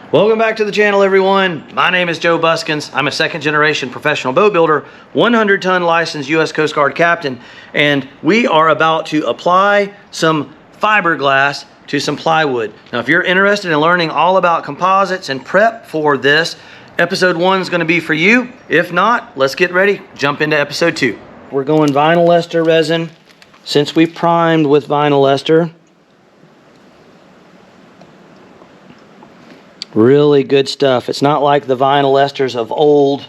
Welcome back to the channel, everyone. My name is Joe Buskins. I'm a second generation professional boat builder, 100-ton licensed U.S. Coast Guard captain, and we are about to apply some fiberglass to some plywood. Now, if you're interested in learning all about composites and prep for this, episode 1 is going to be for you. If not, let's get ready, jump into episode 2. We're going vinyl ester resin. Since we primed with vinyl ester, really good stuff. It's not like the vinyl esters of old.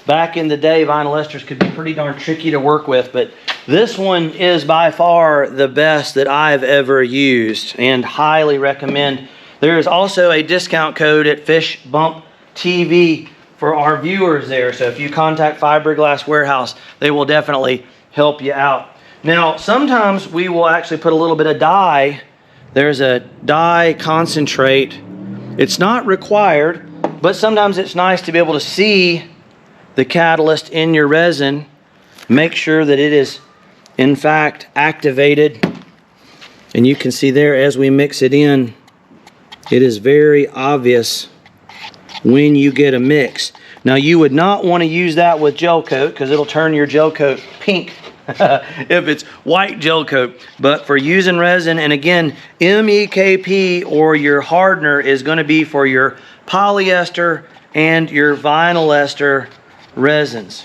Back in the day, vinyl esters could be pretty darn tricky to work with, but this one is by far the best that I've ever used and highly recommend. There is also a discount code at Fish Bump TV for our viewers there. So if you contact Fiberglass Warehouse, they will definitely help you out. Now, sometimes we will actually put a little bit of dye. There's a dye concentrate. It's not required, but sometimes it's nice to be able to see the catalyst in your resin. Make sure that it is, in fact, activated. And you can see there as we mix it in, it is very obvious when you get a mix. Now, you would not want to use that with Gelcoat because it'll turn your Gelcoat pink if it's white Gelcoat. But for using resin, and again, MEKP or your hardener is going to be for your polyester and your vinyl ester resins.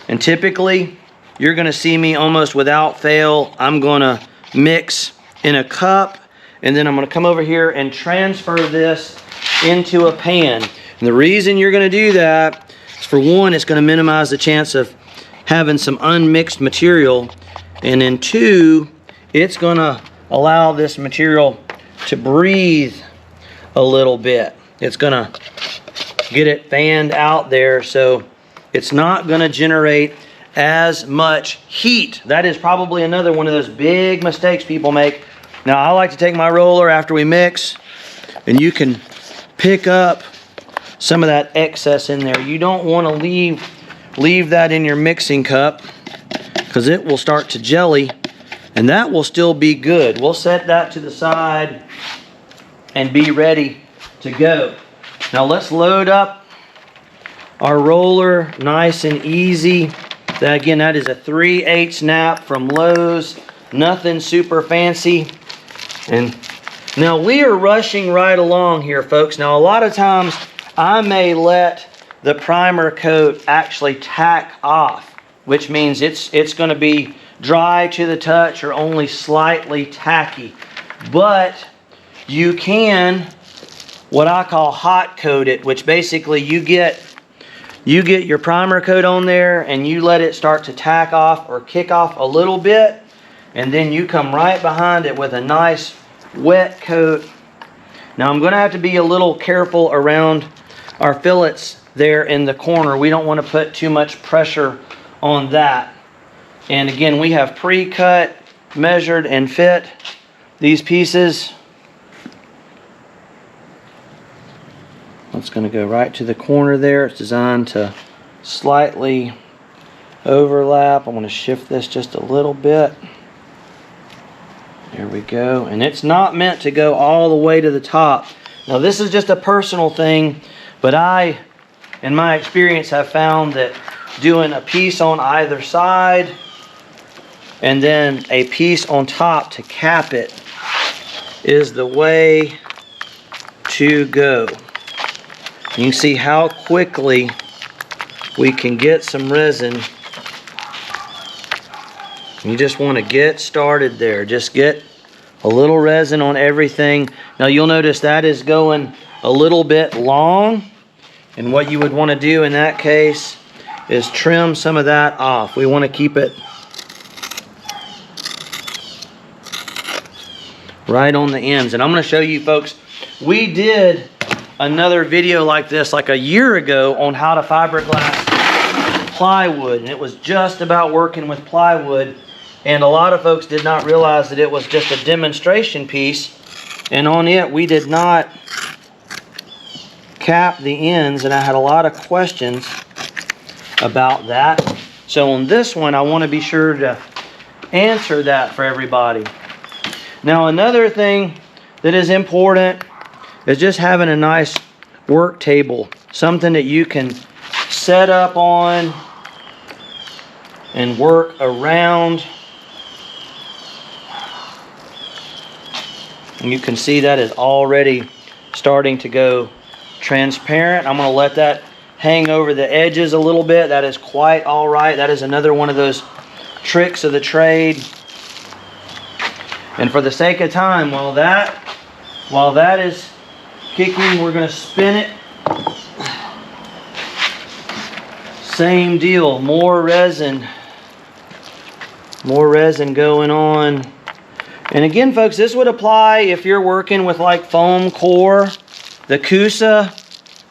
And typically, you're going to see me almost without fail. I'm going to mix in a cup, and then I'm going to come over here and transfer this into a pan. And the reason you're going to do that is, for one, it's going to minimize the chance of having some unmixed material, and then two, it's going to allow this material to breathe a little bit. It's going to get it fanned out there, so it's not going to generate as much heat. That is probably another one of those big mistakes people make. Now, I like to take my roller after we mix, and you can pick up some of that excess in there. You don't want to leave that in your mixing cup because it will start to jelly, and that will still be good. We'll set that to the side and be ready to go. Now let's load up our roller nice and easy. Again, that is a 3/8 snap from Lowe's. Nothing super fancy. And now we are rushing right along here, folks. Now, a lot of times I may let the primer coat actually tack off, which means it's going to be dry to the touch or only slightly tacky. But you can, what I call hot coat it, which basically you get your primer coat on there and you let it start to tack off or kick off a little bit, and then you come right behind it with a nice wet coat. Now, I'm going to have to be a little careful around our fillets there in the corner. We don't want to put too much pressure on that. And again, we have pre-cut, measured, and fit these pieces. It's going to go right to the corner there. It's designed to slightly overlap. I'm going to shift this just a little bit. There we go. And it's not meant to go all the way to the top. Now, this is just a personal thing, but I, in my experience, have found that doing a piece on either side and then a piece on top to cap it is the way to go. You can see how quickly we can get some resin. You just want to get started there. Just get a little resin on everything. Now, you'll notice that is going a little bit long. And what you would want to do in that case is trim some of that off. We want to keep it right on the ends. And I'm going to show you, folks, we did another video like this like a year ago on how to fiberglass plywood. And it was just about working with plywood. And a lot of folks did not realize that it was just a demonstration piece. And on it, we did not cap the ends, and I had a lot of questions about that. So on this one, I want to be sure to answer that for everybody. Now, another thing that is important is just having a nice work table, something that you can set up on and work around. And you can see that is already starting to go transparent. I'm going to let that hang over the edges a little bit. That is quite all right. That is another one of those tricks of the trade. And for the sake of time, while that is kicking, we're going to spin it. Same deal, more resin going on. And again, folks, this would apply if you're working with like foam core, the Coosa.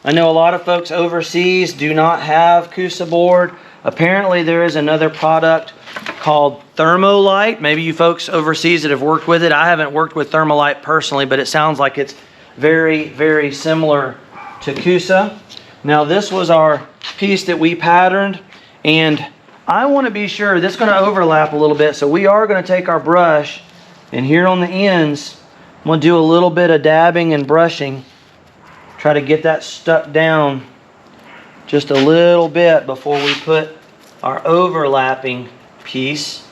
I know a lot of folks overseas do not have Coosa board. Apparently there is another product called Thermolite. Maybe you folks overseas that have worked with it. I haven't worked with Thermolite personally, but it sounds like it's very, very similar to Coosa. Now this was our piece that we patterned, and I want to be sure this is going to overlap a little bit, so we are going to take our brush, and here on the ends I'm going to do a little bit of dabbing and brushing, try to get that stuck down just a little bit before we put our overlapping piece.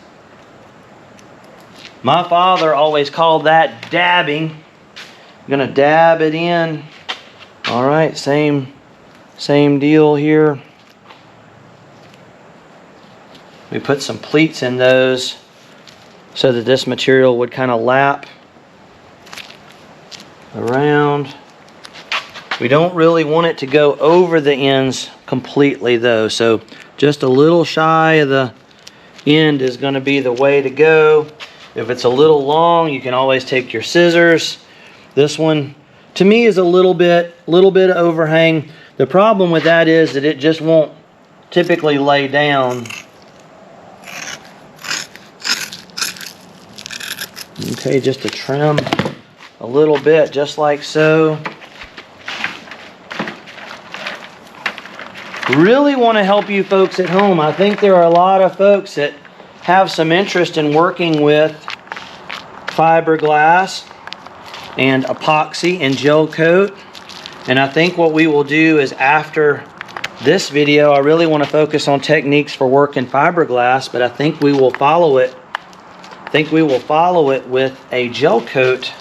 My father always called that dabbing. I'm going to dab it in. All right, same deal here. We put some pleats in those so that this material would kind of lap around. We don't really want it to go over the ends completely though, so just a little shy of the end is going to be the way to go. If it's a little long, you can always take your scissors. This one to me is a little bit of overhang. The problem with that is that it just won't typically lay down. Okay, just to trim a little bit, just like so. Really want to help you folks at home. I think there are a lot of folks that have some interest in working with fiberglass and epoxy and Gelcoat. And I think what we will do is, after this video, I really want to focus on techniques for working fiberglass, but I think we will follow it. With a Gelcoat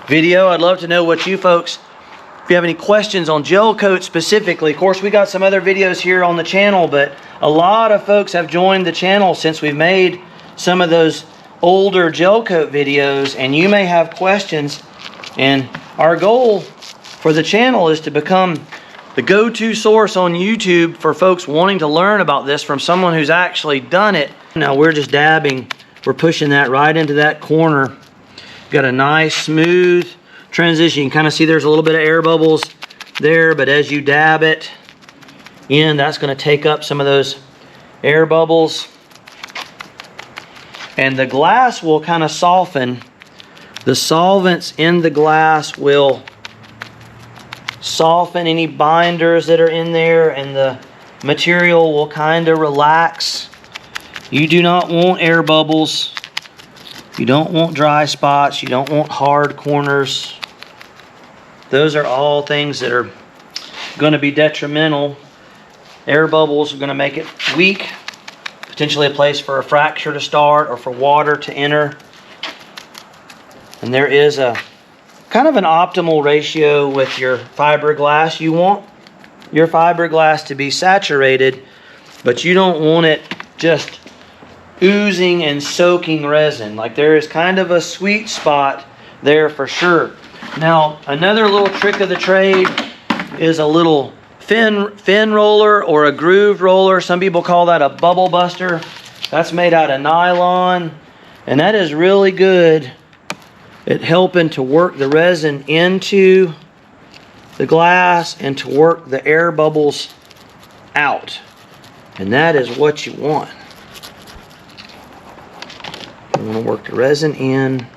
video. I'd love to know what you folks, if you have any questions on Gelcoat specifically. Of course, we got some other videos here on the channel, but a lot of folks have joined the channel since we've made some of those older Gelcoat videos, and you may have questions. And our goal for the channel is to become the go-to source on YouTube for folks wanting to learn about this from someone who's actually done it. Now we're just dabbing. We're pushing that right into that corner. Got a nice smooth transition. You can kind of see there's a little bit of air bubbles there, but as you dab it in, that's going to take up some of those air bubbles. And the glass will kind of soften. The solvents in the glass will soften any binders that are in there, and the material will kind of relax. You do not want air bubbles. You don't want dry spots. You don't want hard corners. Those are all things that are going to be detrimental. Air bubbles are going to make it weak, potentially a place for a fracture to start or for water to enter. And there is a kind of an optimal ratio with your fiberglass. You want your fiberglass to be saturated, but you don't want it just oozing and soaking resin. Like, there is kind of a sweet spot there for sure. Now, another little trick of the trade is a little fin roller or a groove roller. Some people call that a bubble buster. That's made out of nylon, and that is really good at helping to work the resin into the glass and to work the air bubbles out. And that is what you want. You want to work the resin in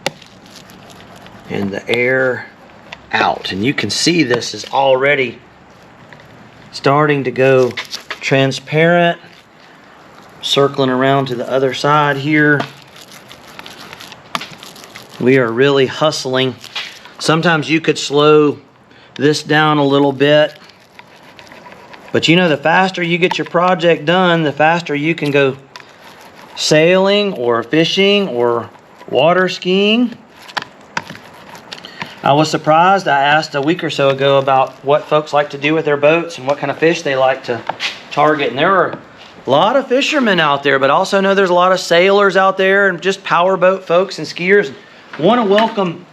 and the air out. And you can see this is already starting to go transparent. Circling around to the other side here. We are really hustling. Sometimes you could slow this down a little bit. But you know, the faster you get your project done, the faster you can go sailing or fishing or water skiing. I was surprised. I asked a week or so ago about what folks like to do with their boats and what kind of fish they like to target. And there are a lot of fishermen out there, but I also know there's a lot of sailors out there and just powerboat folks and skiers. Want to welcome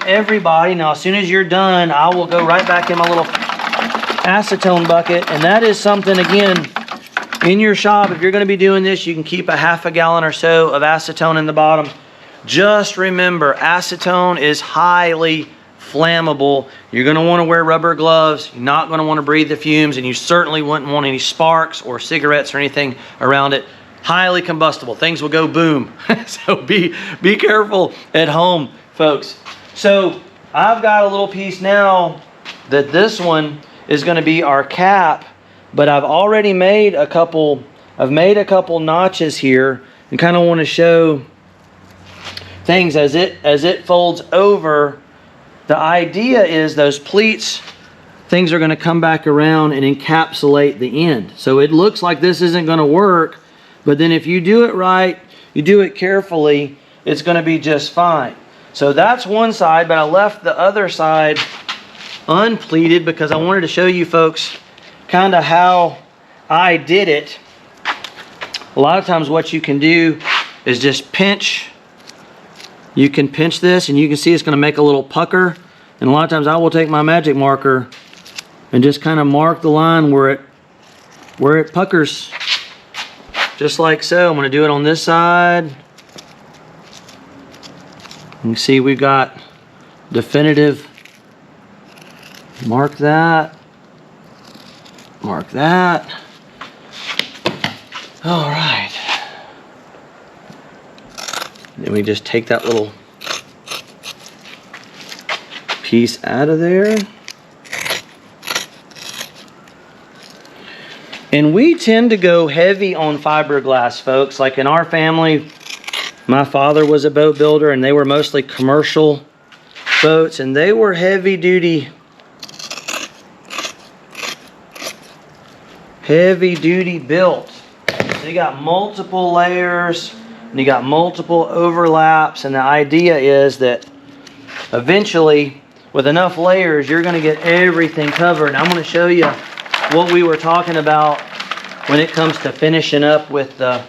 everybody. Now, as soon as you're done, I will go right back in my little acetone bucket, and that is something, again, in your shop, if you're going to be doing this, you can keep a half a gallon or so of acetone in the bottom. Just remember, acetone is highly flammable. You're going to want to wear rubber gloves. You're not going to want to breathe the fumes, and you certainly wouldn't want any sparks or cigarettes or anything around it. Highly combustible. Things will go boom. So be careful at home, folks. So I've got a little piece now that this one is going to be our cap, but I've already made a couple notches here, and kind of want to show things as it folds over. The idea is those pleats, things are going to come back around and encapsulate the end. So it looks like this isn't going to work, but then if you do it right, you do it carefully, it's going to be just fine. So that's one side, but I left the other side unpleated because I wanted to show you folks kind of how I did it. A lot of times what you can do is just pinch. You can pinch this and you can see it's going to make a little pucker. And a lot of times I will take my magic marker and just kind of mark the line where it puckers. Just like so. I'm going to do it on this side. You can see we've got definitive. Mark that. Mark that. All right. Then we just take that little piece out of there. And we tend to go heavy on fiberglass, folks. Like in our family, my father was a boat builder, and they were mostly commercial boats, and they were heavy duty built. So you got multiple layers and you got multiple overlaps, and the idea is that eventually with enough layers you're going to get everything covered. And I'm going to show you what we were talking about when it comes to finishing up with the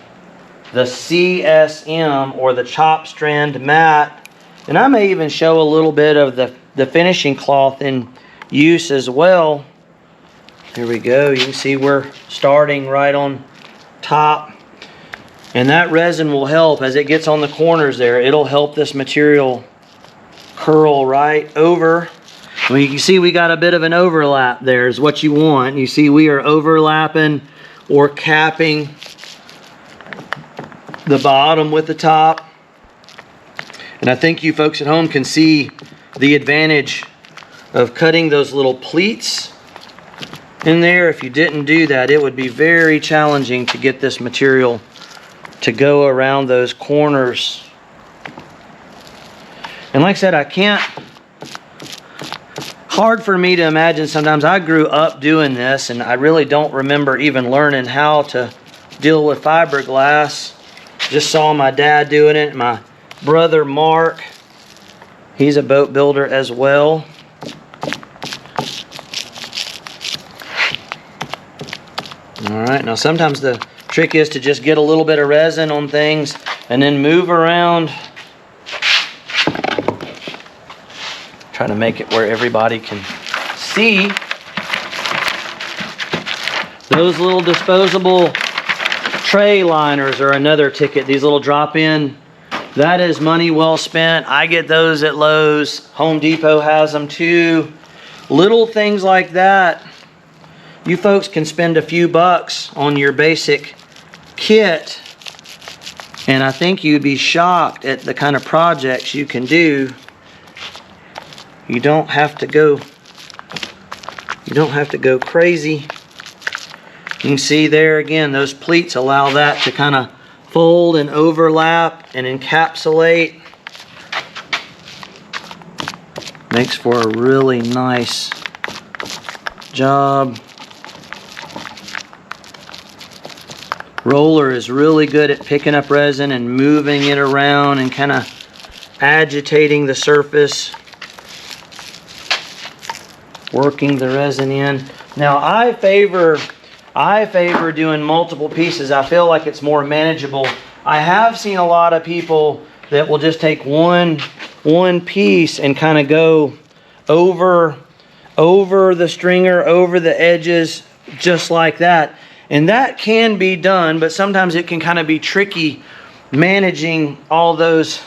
CSM or the chop strand mat. And I may even show a little bit of the finishing cloth in use as well. Here we go. You can see we're starting right on top. And that resin will help as it gets on the corners there. It'll help this material curl right over. Well, you can see we got a bit of an overlap there is what you want. You see we are overlapping or capping the bottom with the top. And I think you folks at home can see the advantage of cutting those little pleats in there. If you didn't do that, it would be very challenging to get this material to go around those corners. And like I said, hard for me to imagine sometimes. I grew up doing this and I really don't remember even learning how to deal with fiberglass. Just saw my dad doing it. My brother Mark, he's a boat builder as well. Alright, now sometimes the trick is to just get a little bit of resin on things and then move around. Try to make it where everybody can see. Those little disposable tray liners are another ticket. These little drop-in, that is money well spent. I get those at Lowe's. Home Depot has them too. Little things like that. You folks can spend a few bucks on your basic kit, and I think you'd be shocked at the kind of projects you can do. You don't have to go crazy. You can see there again, those pleats allow that to kind of fold and overlap and encapsulate. Makes for a really nice job. Roller is really good at picking up resin and moving it around and kind of agitating the surface, working the resin in. Now I favor doing multiple pieces. I feel like it's more manageable. I have seen a lot of people that will just take one piece and kind of go over the stringer, over the edges, just like that. And that can be done, but sometimes it can kind of be tricky managing all those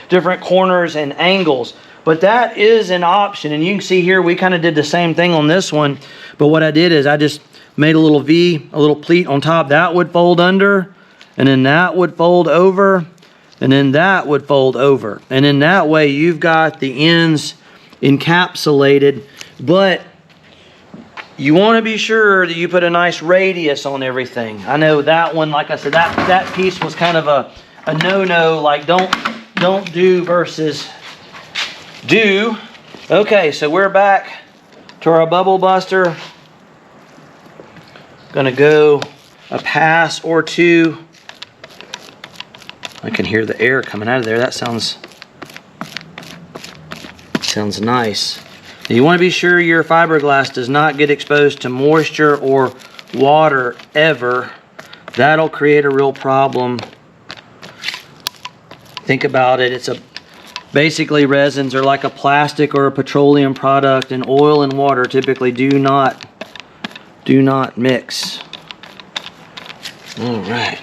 different corners and angles. But that is an option. And you can see here, we kind of did the same thing on this one. But what I did is I just made a little V, a little pleat on top. That would fold under, and then that would fold over, and then that would fold over. And in that way, you've got the ends encapsulated, but you want to be sure that you put a nice radius on everything. I know that one, like I said, that piece was kind of a no-no, like don't do versus do. Okay, so we're back to our bubble buster. Gonna go a pass or two. I can hear the air coming out of there. That sounds nice. Now you want to be sure your fiberglass does not get exposed to moisture or water ever. That'll create a real problem. Think about it. Basically resins are like a plastic or a petroleum product, and oil and water typically do not mix. All right.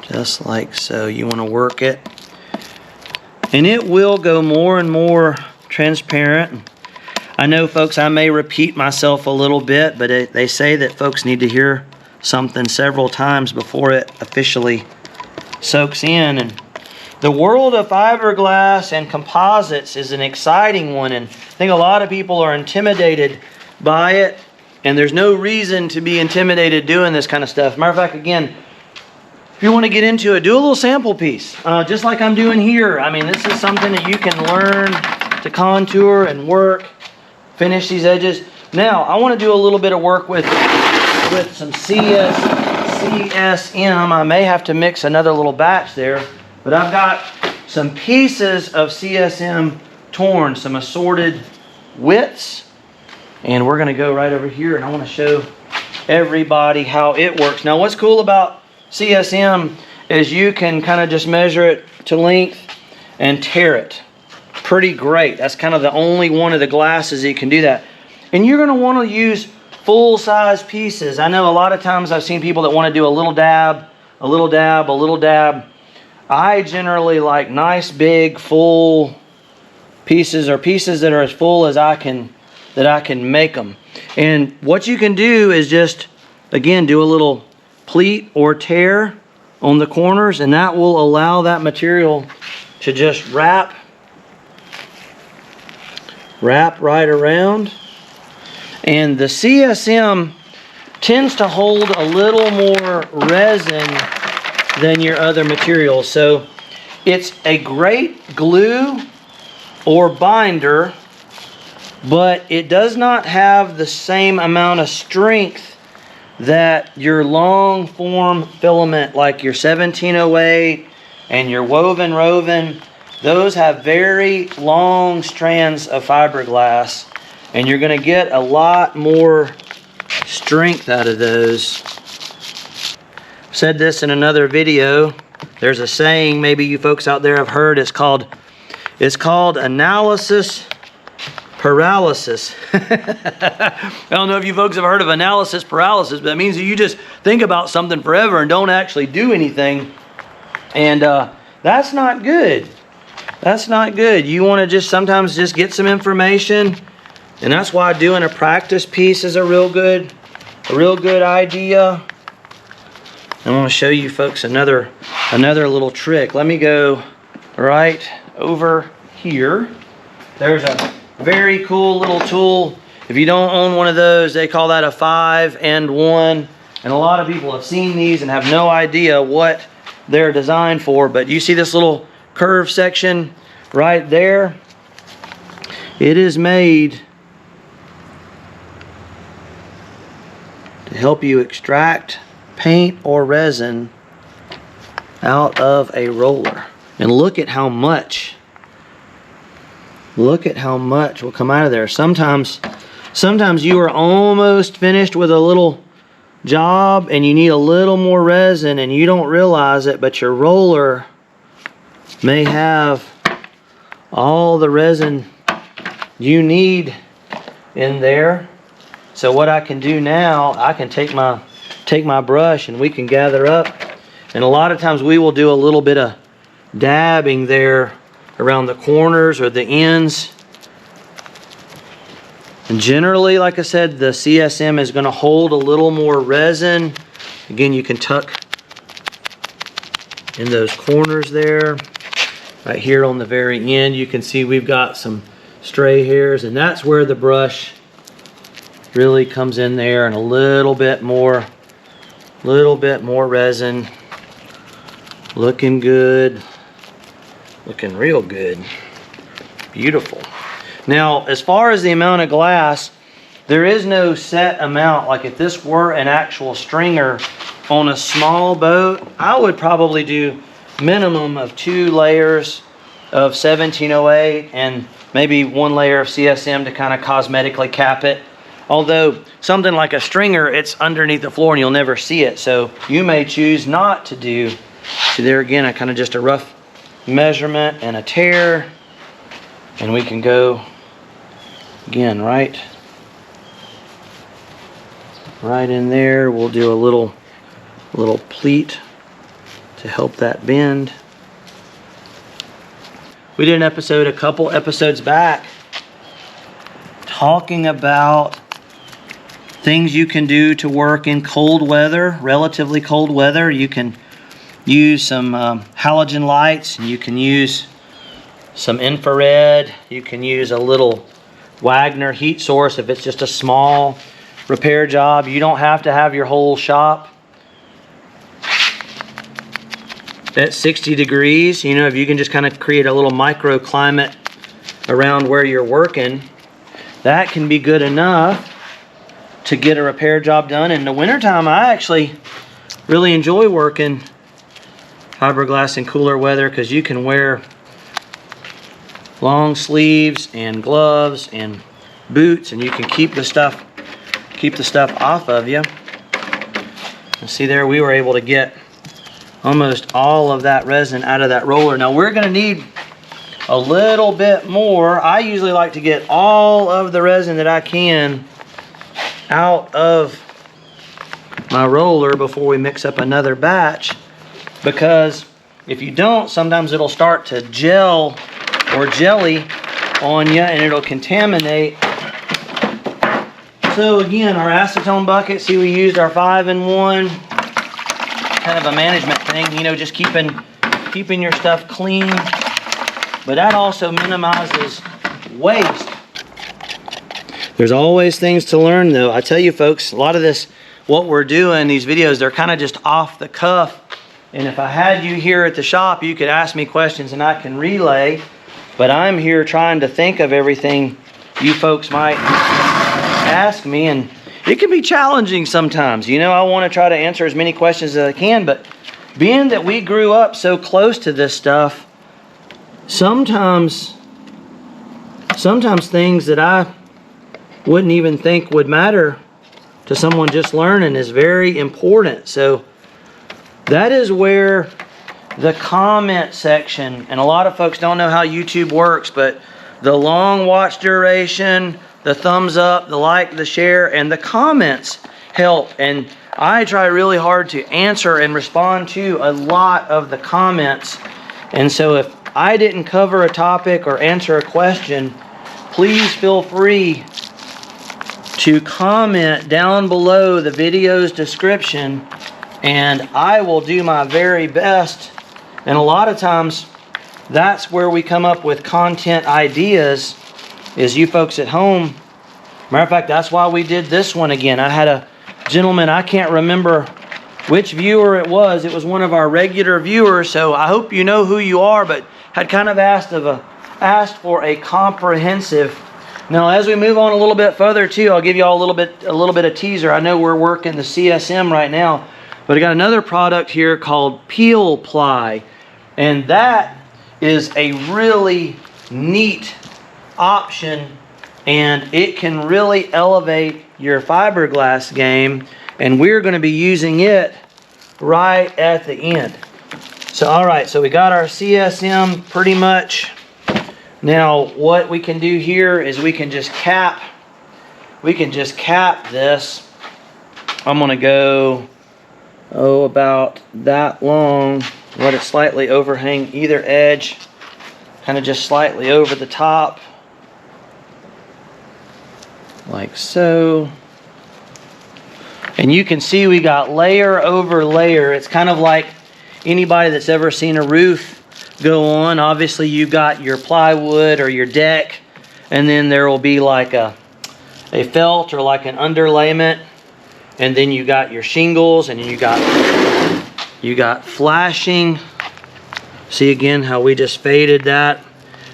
Just like so. You want to work it, and it will go more and more transparent. I know, folks, I may repeat myself a little bit, but they say that folks need to hear something several times before it officially soaks in. And the world of fiberglass and composites is an exciting one, and I think a lot of people are intimidated by it, and there's no reason to be intimidated doing this kind of stuff. Matter of fact, again, if you want to get into it, do a little sample piece, just like I'm doing here. I mean, this is something that you can learn to contour and work, finish these edges. Now, I want to do a little bit of work with some CSM. I may have to mix another little batch there, but I've got some pieces of CSM torn, some assorted widths, and we're going to go right over here, and I want to show everybody how it works. Now, what's cool about CSM is you can kind of just measure it to length and tear it. Pretty great. That's kind of the only one of the glasses that you can do that. And you're going to want to use full-size pieces. I know a lot of times I've seen people that want to do a little dab, a little dab, a little dab. I generally like nice, big, full pieces, or pieces that are as full as I can make them. And what you can do is just, again, do a little pleat or tear on the corners, and that will allow that material to just wrap right around. And the CSM tends to hold a little more resin than your other materials, so it's a great glue or binder, but it does not have the same amount of strength that your long form filament, like your 1708 and your woven, those have very long strands of fiberglass, and you're going to get a lot more strength out of those. Said this in another video. There's a saying maybe you folks out there have heard. It's called analysis paralysis. I don't know if you folks have heard of analysis paralysis, but that means that you just think about something forever and don't actually do anything. And that's not good. That's not good. You want to just sometimes just get some information, and that's why doing a practice piece is a real good idea. I want to show you folks another little trick. Let me go right over here. There's a very cool little tool. If you don't own one of those, they call that a 5-and-1. And a lot of people have seen these and have no idea what they're designed for. But you see this little curve section right there? It is made to help you extract paint or resin out of a roller. And look at how much will come out of there. Sometimes you are almost finished with a little job and you need a little more resin and you don't realize it, but your roller may have all the resin you need in there. So what I can do now, I can take my brush and we can gather up, and a lot of times we will do a little bit of dabbing there around the corners or the ends. And generally, like I said, the CSM is going to hold a little more resin. Again, you can tuck in those corners there. Right here on the very end, you can see we've got some stray hairs, and that's where the brush really comes in there, and a little bit more resin. Looking good, looking real good, beautiful. Now, as far as the amount of glass, there is no set amount. Like if this were an actual stringer on a small boat, I would probably do minimum of 2 layers of 1708 and maybe 1 layer of CSM to kind of cosmetically cap it. Although something like a stringer, it's underneath the floor and you'll never see it. So you may choose not to do. So there again, I kind of just a rough measurement and a tear. And we can go again, right in there. We'll do a little pleat to help that bend. We did an episode a couple episodes back talking about things you can do to work in cold weather, relatively cold weather. You can use some halogen lights, and you can use some infrared. You can use a little Wagner heat source if it's just a small repair job. You don't have to have your whole shop at 60 degrees. You know, if you can just kind of create a little microclimate around where you're working, that can be good enough to get a repair job done. In the wintertime, I actually really enjoy working fiberglass in cooler weather because you can wear long sleeves and gloves and boots, and you can keep the stuff off of you. And see there, we were able to get almost all of that resin out of that roller. Now we're going to need a little bit more. I usually like to get all of the resin that I can out of my roller before we mix up another batch, because if you don't, sometimes it'll start to gel or jelly on you and it'll contaminate. So again, our acetone bucket, see, we used our 5-in-1, kind of a management thing, you know, just keeping your stuff clean, but that also minimizes waste. There's always things to learn though. I tell you folks, a lot of this, what we're doing, these videos, they're kind of just off the cuff. And if I had you here at the shop, you could ask me questions and I can relay. But I'm here trying to think of everything you folks might ask me. And it can be challenging sometimes. You know, I want to try to answer as many questions as I can. But being that we grew up so close to this stuff, sometimes things that I wouldn't even think would matter to someone just learning is very important. So that is where the comment section, and a lot of folks don't know how YouTube works, but the long watch duration, the thumbs up, the like, the share, and the comments help. And I try really hard to answer and respond to a lot of the comments. And so if I didn't cover a topic or answer a question, please feel free to comment down below the video's description, and I will do my very best. And a lot of times that's where we come up with content ideas, is you folks at home. Matter of fact, that's why we did this one again. I had a gentleman, I can't remember which viewer it was. It was one of our regular viewers, so I hope you know who you are, but had kind of asked for a comprehensive. Now, as we move on a little bit further too, I'll give you all a little bit of teaser. I know we're working the CSM right now, but I got another product here called Peel Ply, and that is a really neat option, and it can really elevate your fiberglass game, and we're going to be using it right at the end. So all right, so we got our CSM pretty much. Now what we can do here is we can just cap this. I'm going to go about that long, let it slightly overhang either edge, kind of just slightly over the top, like so. And you can see we got layer over layer. It's kind of like anybody that's ever seen a roof go on. Obviously you got your plywood or your deck, and then there will be like a felt or like an underlayment, and then you got your shingles, and you got flashing. See again how we just faded that.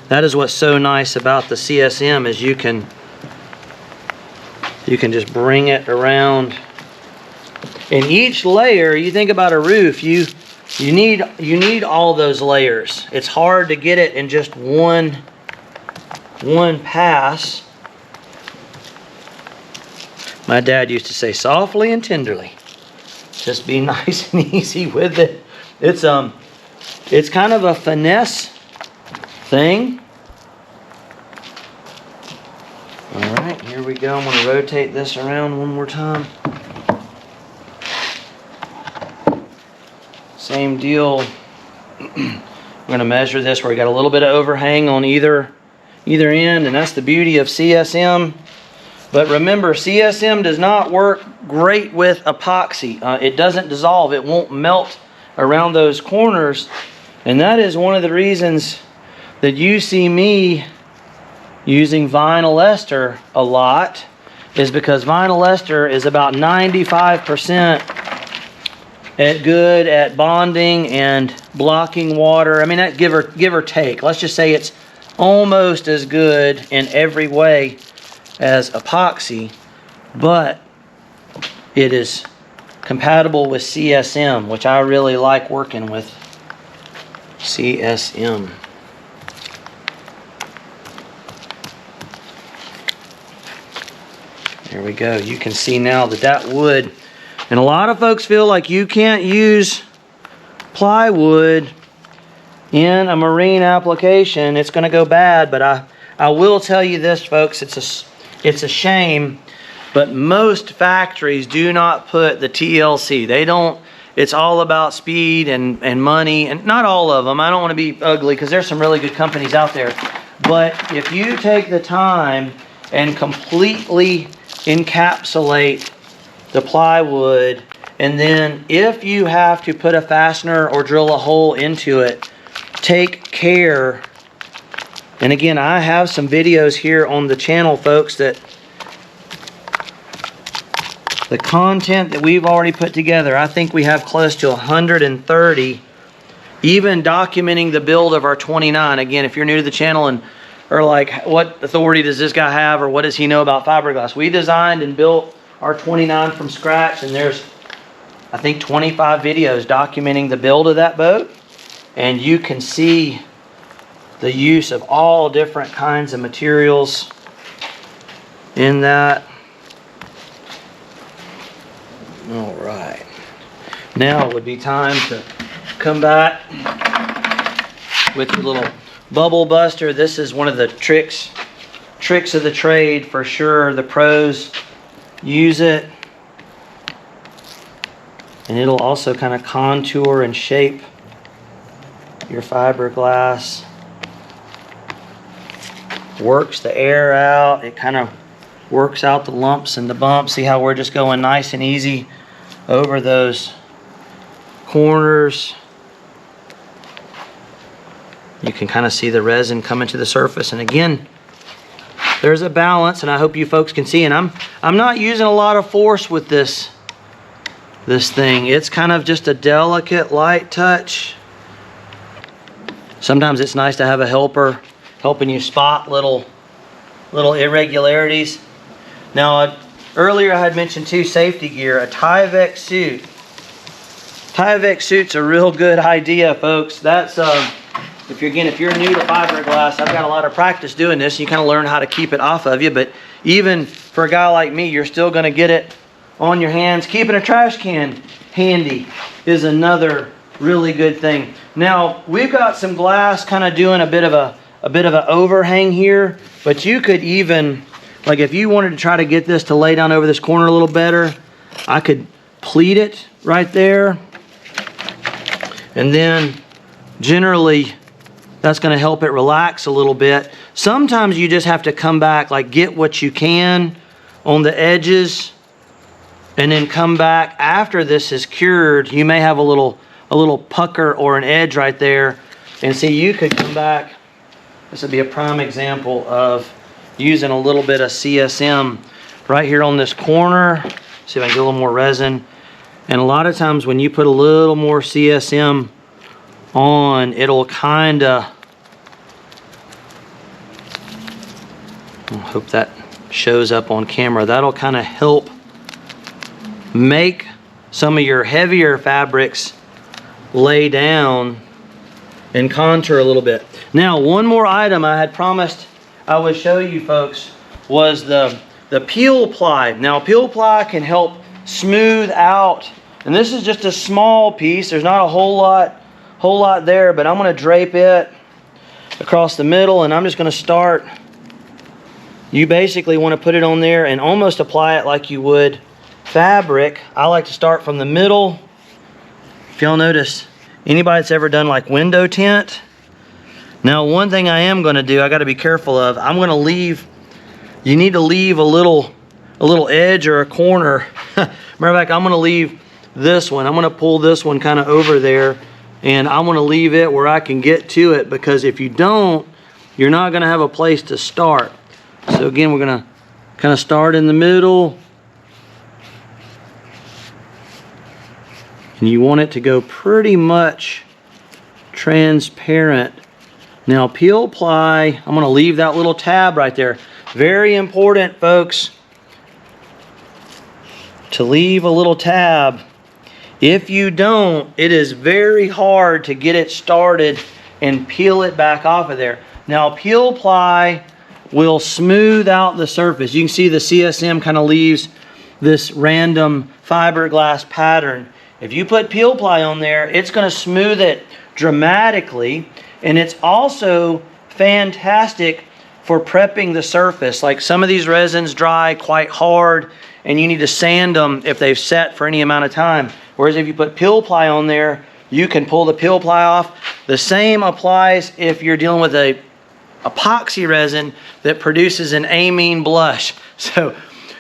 That is what's so nice about the CSM, is you can just bring it around. In each layer, you think about a roof, you need all those layers. It's hard to get it in just one pass. My dad used to say, softly and tenderly. Just be nice and easy with it. It's kind of a finesse thing. All right, here we go. I'm going to rotate this around one more time. Same deal. We're going to measure this where we got a little bit of overhang on either end, and that's the beauty of CSM. But remember, CSM does not work great with epoxy. It doesn't dissolve. It won't melt around those corners, and that is one of the reasons that you see me using vinyl ester a lot, is because vinyl ester is about 95% good at bonding and blocking water. I mean, that give or take. Let's just say it's almost as good in every way as epoxy, but it is compatible with CSM, which I really like working with CSM. There we go. You can see now that wood, and a lot of folks feel like you can't use plywood in a marine application. It's going to go bad, but I will tell you this, folks, it's a shame, but most factories do not put the TLC. They don't. It's all about speed and money, and not all of them. I don't want to be ugly, because there's some really good companies out there. But if you take the time and completely encapsulate the plywood, and then if you have to put a fastener or drill a hole into it, take care. And again, I have some videos here on the channel, folks, that the content that we've already put together, I think we have close to 130, even documenting the build of our 29. Again, if you're new to the channel and are like, what authority does this guy have, or what does he know about fiberglass? We designed and built our 29 from scratch, and there's, I think, 25 videos documenting the build of that boat, and you can see the use of all different kinds of materials in that. All right, now it would be time to come back with the little bubble buster. This is one of the tricks of the trade for sure. The pros use it, and it'll also kind of contour and shape your fiberglass. Works the air out. It kind of works out the lumps and the bumps. See how we're just going nice and easy over those corners. You can kind of see the resin coming to the surface, and again, there's a balance, and I hope you folks can see. And I'm not using a lot of force with this this thing. It's kind of just a delicate, light touch. Sometimes it's nice to have a helper helping you spot little irregularities. Now, earlier I had mentioned too, safety gear, a Tyvek suit. Tyvek suit's a real good idea, folks. That's if you're new to fiberglass, I've got a lot of practice doing this. You kind of learn how to keep it off of you, but even for a guy like me, you're still going to get it on your hands. Keeping a trash can handy is another really good thing. Now, we've got some glass kind of doing a bit of an overhang here, but you could even, like if you wanted to try to get this to lay down over this corner a little better, I could pleat it right there. And then generally that's going to help it relax a little bit. Sometimes you just have to come back, like get what you can on the edges, and then come back after this is cured. You may have a little pucker or an edge right there, and see, you could come back. This would be a prime example of using a little bit of CSM right here on this corner. See if I can get a little more resin. And a lot of times when you put a little more CSM on, it'll kind of, I hope that shows up on camera, that'll kind of help make some of your heavier fabrics lay down and contour a little bit. Now, one more item I had promised I would show you folks was the peel ply. Now, peel ply can help smooth out, and this is just a small piece. There's not a whole lot there, but I'm going to drape it across the middle, and I'm just going to start. You basically want to put it on there and almost apply it like you would fabric. I like to start from the middle. If y'all notice, anybody that's ever done like window tint. Now, one thing I am going to do, I got to be careful of, I'm going to leave, you need to leave a little edge or a corner. Matter of fact, I'm going to leave this one. I'm going to pull this one kind of over there, and I'm going to leave it where I can get to it, because if you don't, you're not going to have a place to start. So again, we're going to kind of start in the middle, and you want it to go pretty much transparent. Now, peel ply, I'm going to leave that little tab right there. Very important, folks, to leave a little tab. If you don't, it is very hard to get it started and peel it back off of there. Now, peel ply will smooth out the surface. You can see the CSM kind of leaves this random fiberglass pattern. If you put peel ply on there, it's going to smooth it dramatically, and it's also fantastic for prepping the surface. Like some of these resins dry quite hard, and you need to sand them if they've set for any amount of time. Whereas if you put peel ply on there, you can pull the peel ply off. The same applies if you're dealing with a epoxy resin that produces an amine blush. So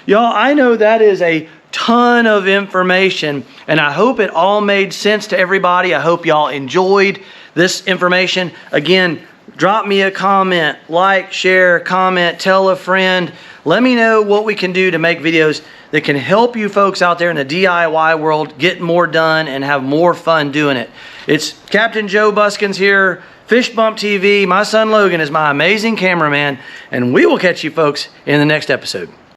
y'all, I know that is a ton of information, and I hope it all made sense to everybody. I hope y'all enjoyed this information. Again, drop me a comment, like, share, comment, tell a friend. Let me know what we can do to make videos that can help you folks out there in the DIY world get more done and have more fun doing it. It's Captain Joe Buskins here, Fish Bump TV. My son Logan is my amazing cameraman, and we will catch you folks in the next episode.